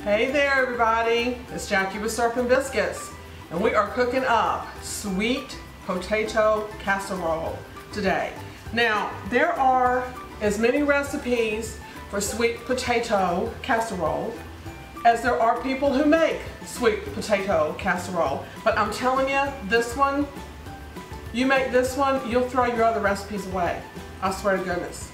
Hey there everybody, it's Jackie with Syrup and Biscuits, and we are cooking up sweet potato casserole today. Now, there are as many recipes for sweet potato casserole as there are people who make sweet potato casserole, but I'm telling you, this one, you make this one, you'll throw your other recipes away. I swear to goodness.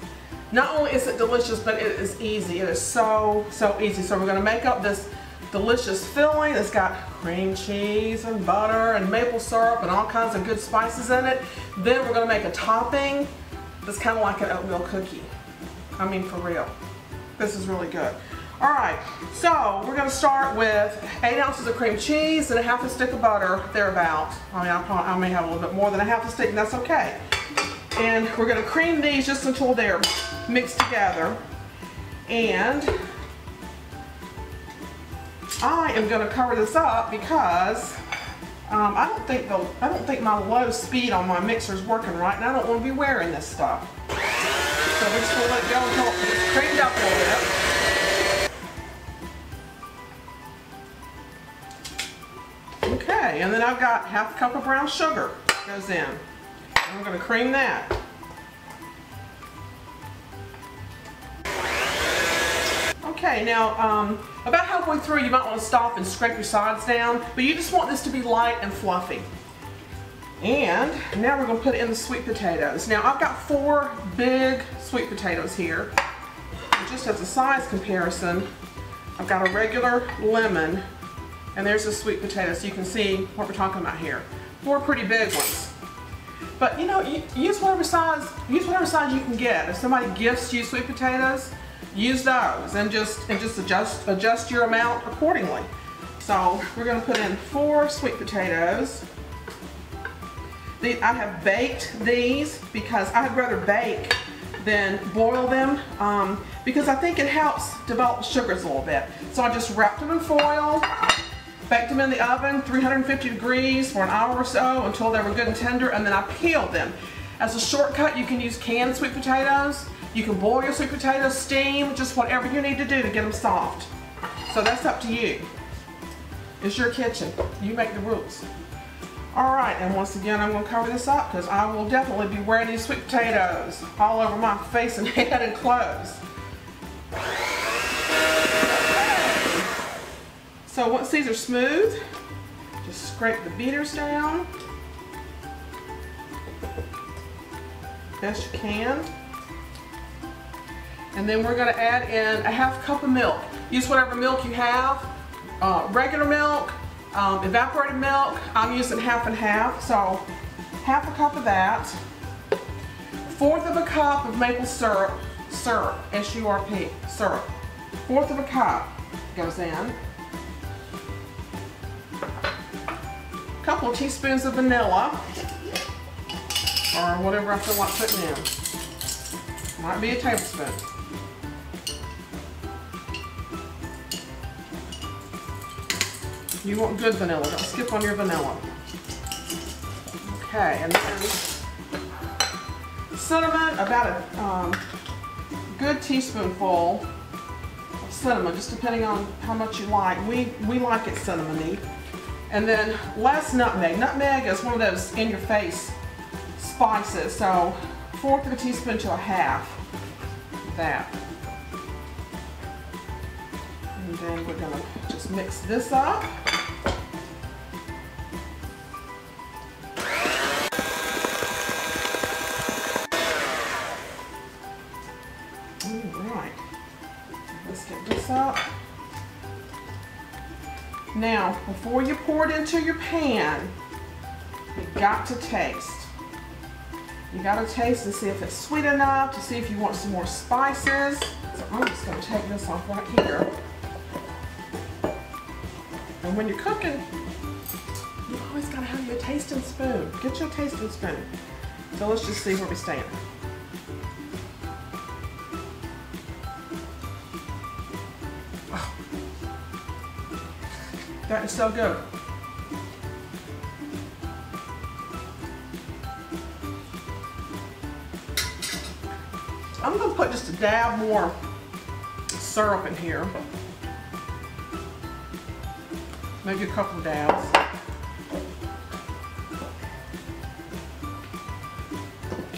Not only is it delicious, but it is easy. It is so easy. So we're going to make up this delicious filling. It's got cream cheese and butter and maple syrup and all kinds of good spices in it. Then we're going to make a topping that's kind of like an oatmeal cookie. I mean, for real. This is really good. Alright, so we're going to start with 8 ounces of cream cheese and a half a stick of butter, thereabout. I mean, I may have a little bit more than a half a stick, and that's okay. And we're going to cream these just until they're mixed together. And I am going to cover this up because I don't think my low speed on my mixer is working right, and I don't want to be wearing this stuff. So we're just going to let it go until it's creamed up a little bit. Okay, and then I've got half a cup of brown sugar goes in. I'm going to cream that. Okay, now about halfway through you might want to stop and scrape your sides down, but you just want this to be light and fluffy. And now we're going to put in the sweet potatoes. Now I've got 4 big sweet potatoes here. And just as a size comparison, I've got a regular lemon, and there's a sweet potato, so you can see what we're talking about here. 4 pretty big ones. But you know, use whatever size you can get. If somebody gifts you sweet potatoes, use those and just adjust your amount accordingly. So we're going to put in 4 sweet potatoes. I have baked these because I'd rather bake than boil them because I think it helps develop the sugars a little bit. So I just wrapped them in foil. Baked them in the oven, 350 degrees for an hour or so until they were good and tender, and then I peeled them. As a shortcut, you can use canned sweet potatoes. You can boil your sweet potatoes, steam, just whatever you need to do to get them soft. So that's up to you. It's your kitchen. You make the rules. Alright, and once again, I'm going to cover this up because I will definitely be wearing these sweet potatoes all over my face and head and clothes. So once these are smooth, just scrape the beaters down best you can. And then we're going to add in a half cup of milk. Use whatever milk you have. Regular milk, evaporated milk. I'm using half and half, so half a cup of that. 1/4 of a cup of maple syrup, S-U-R-P, syrup. 1/4 of a cup goes in. Couple of teaspoons of vanilla, or whatever I feel like putting in. Might be a tablespoon. You want good vanilla, don't skip on your vanilla. Okay, and then cinnamon, about a good teaspoonful of cinnamon, just depending on how much you like. We like it cinnamony. And then less nutmeg. Nutmeg is one of those in-your-face spices, so 1/4 of a teaspoon to a half of that. And then we're going to just mix this up. Alright, let's get this up. Now, before you pour it into your pan, you've got to taste. You got to taste and see if it's sweet enough, to see if you want some more spices. So I'm just going to take this off right here. And when you're cooking, you always got to have your tasting spoon. Get your tasting spoon. So let's just see where we stand. That is so good. I'm going to put just a dab more syrup in here. maybe a couple of dabs.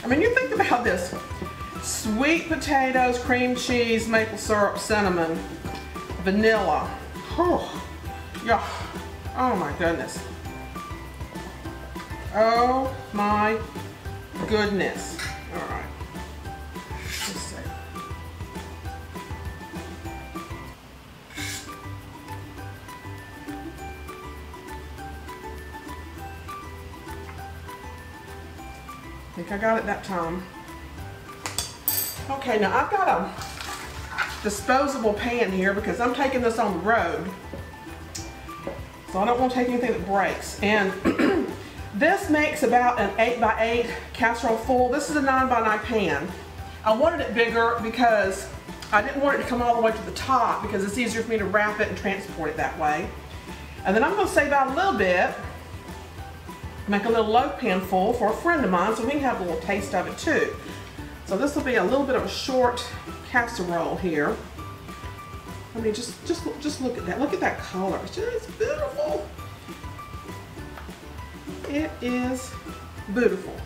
I mean, you think about this. Sweet potatoes, cream cheese, maple syrup, cinnamon, vanilla. Oh, yeah. Oh my goodness. Oh my goodness. All right. Let's see. I think I got it that time. Okay, now I've got a disposable pan here because I'm taking this on the road. So I don't want to take anything that breaks. And this makes about an 8x8 casserole full. This is a 9x9 pan. I wanted it bigger because I didn't want it to come all the way to the top because it's easier for me to wrap it and transport it that way. And then I'm going to save out a little bit, make a little loaf pan full for a friend of mine so we can have a little taste of it too. So this will be a little bit of a short casserole here. I mean, just look at that. Look at that color. It's just beautiful. It is beautiful.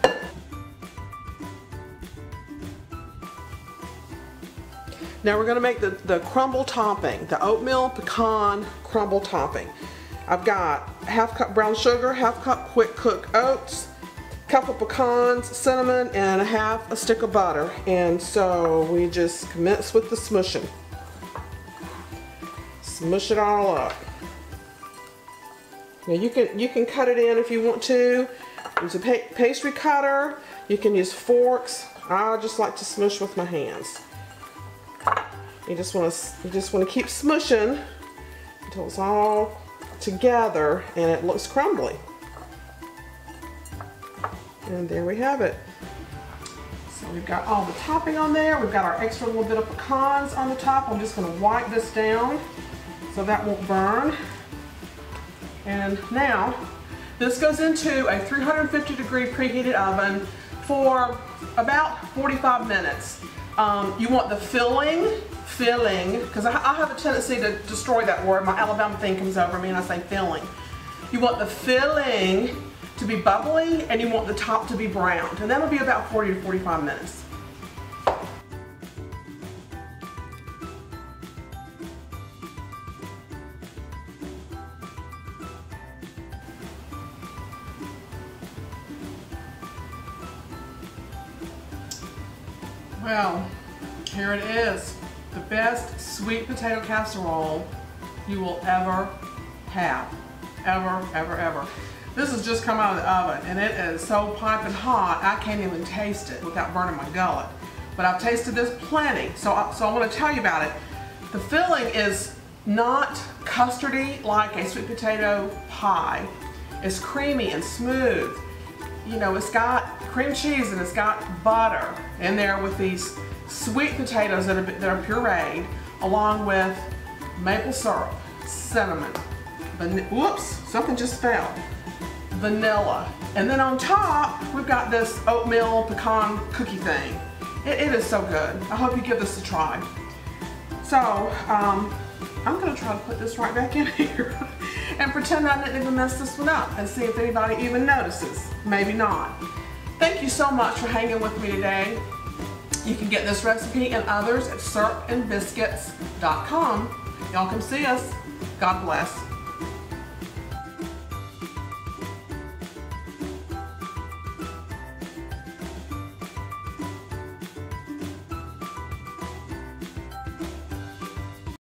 Now we're going to make the crumble topping, the oatmeal pecan crumble topping. I've got half cup brown sugar, half cup quick cook oats, cup of pecans, cinnamon, and half a stick of butter. And so we just commence with the smushing. Smush it all up. Now you can cut it in if you want to. Use a pastry cutter. You can use forks. I just like to smush with my hands. You just want to keep smushing until it's all together and it looks crumbly. And there we have it. So we've got all the topping on there. We've got our extra little bit of pecans on the top. I'm just going to wipe this down so that won't burn. And now this goes into a 350-degree preheated oven for about 45 minutes. You want the filling, because I have a tendency to destroy that word. My Alabama thing comes over me and I say filling. You want the filling to be bubbly and you want the top to be browned. And that'll be about 40 to 45 minutes. Well, here it is. The best sweet potato casserole you will ever have. Ever, ever, ever. This has just come out of the oven and it is so piping hot I can't even taste it without burning my gullet. But I've tasted this plenty, so I want to tell you about it. The filling is not custardy like a sweet potato pie. It's creamy and smooth. You know, it's got cream cheese and it's got butter in there with these sweet potatoes that are pureed, along with maple syrup, cinnamon, whoops, something just fell, vanilla, and then on top we've got this oatmeal pecan cookie thing. It is so good. I hope you give this a try. So I'm going to try to put this right back in here and pretend I didn't even mess this one up and see if anybody even notices. Maybe not. Thank you so much for hanging with me today. You can get this recipe and others at syrupandbiscuits.com. Y'all come see us. God bless.